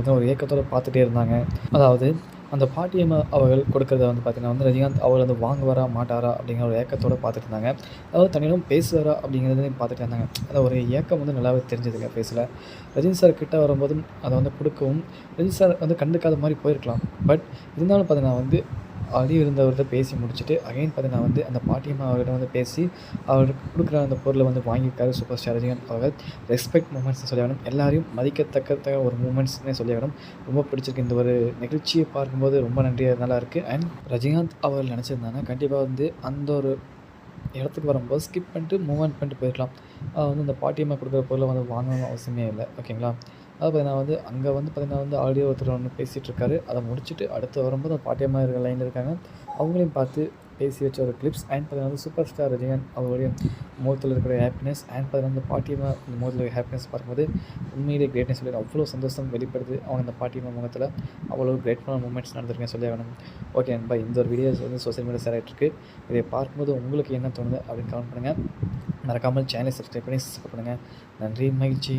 வந்து ஒரு ஏக்கத்தோடு பார்த்துட்டே இருந்தாங்க. அதாவது அந்த பாட்டியம்மா அவர்கள் கொடுக்கறத வந்து பார்த்தீங்கன்னா வந்து ரஜினிகாந்த் அவர் வந்து வாங்குவாரா மாட்டாரா அப்படிங்கிற ஒரு ஏக்கத்தோடு பார்த்துட்டு இருந்தாங்க. அதாவது தன்னிடம் பேசுவாரா அப்படிங்கிறதையும் பார்த்துட்டு இருந்தாங்க. அந்த ஒரு ஏக்கம் வந்து நல்லாவே தெரிஞ்சதுங்க ஃபேஸில். ரஜினி சார் கிட்ட வரும்போதும் அதை வந்து கொடுக்கவும் ரஜினி சார் வந்து கண்டுக்காத மாதிரி போயிருக்கலாம். பட் இருந்தாலும் பார்த்தீங்கன்னா வந்து ஆல்ரெடி இருந்தவர்கிட்ட பேசி முடிச்சுட்டு அகைன் பார்த்தீங்கன்னா வந்து அந்த பாட்டியம்மா அவர்கிட்ட வந்து பேசி அவருக்கு கொடுக்குற அந்த பொருளை வந்து வாங்கியிருக்காரு சூப்பர் ஸ்டார் ரஜினிகாந்த் அவர்கள். ரெஸ்பெக்ட் மூமெண்ட்ஸ்னு சொல்லி வேணும், எல்லாரையும் மதிக்கத்தக்க ஒரு மூமெண்ட்ஸ்னே சொல்லி வேணும். ரொம்ப பிடிச்சிருக்கு இந்த ஒரு நிகழ்ச்சியை பார்க்கும்போது. ரொம்ப நன்றியாக நல்லா இருக்குது. அண்ட் ரஜினிகாந்த் அவர்கள் நினச்சிருந்தாங்கன்னா கண்டிப்பாக வந்து அந்த ஒரு இடத்துக்கு வரும்போது ஸ்கிப் பண்ணிட்டு மூவ்மெண்ட் பண்ணிட்டு போயிருக்கலாம். வந்து இந்த பாட்டியம்மா கொடுக்குற பொருளை வந்து வாங்கணும்னு அவசியமே இல்லை. ஓகேங்களா? அது பார்த்தீங்கன்னா வந்து அங்கே வந்து பார்த்தீங்கன்னா வந்து ஆல்ரெடி ஒருத்தர் ஒன்று பேசிகிட்டு இருக்காரு. அதை முடிச்சுட்டு அடுத்து வரும்போது அந்த பாட்டியம்மா இருக்கிற லைனில் இருக்காங்க. அவங்களையும் பார்த்து பேசி வச்ச ஒரு கிளிப்ஸ் அண்ட் பார்த்தீங்கன்னா வந்து சூப்பர் ஸ்டார் ரஜினிகாந்த் அவருடைய முகத்தில் இருக்கிற ஹாப்பினஸ் அண்ட் பார்த்தீங்கன்னா வந்து பாட்டியம்மா இந்த முகத்தில் இருக்கிற ஹாப்பினஸ் பார்க்கும்போது உண்மையிலே கிரேட்னஸ் சொல்லி அவ்வளோ சந்தோஷம் வெளிப்படுது. அவங்க அந்த பாட்டியம்மா முகத்தில் அவ்வளோ கிரேட்ஃபுல்லான மூமெண்ட்ஸ் நடந்திருக்கேன் சொல்லி ஆகணும். ஓகே நண்பா, இந்த ஒரு வீடியோஸ் வந்து சோஷியல் மீடியா ஷேர் ஆகிட்டுருக்கு. இதை பார்க்கும்போது உங்களுக்கு என்ன தோணுது அப்படின்னு கமெண்ட் பண்ணுங்கள். மறக்காமல் சேனலை சப்ஸ்கிரைப் பண்ணி சப்போர்ட் பண்ணுங்கள். நன்றி, மகிழ்ச்சி.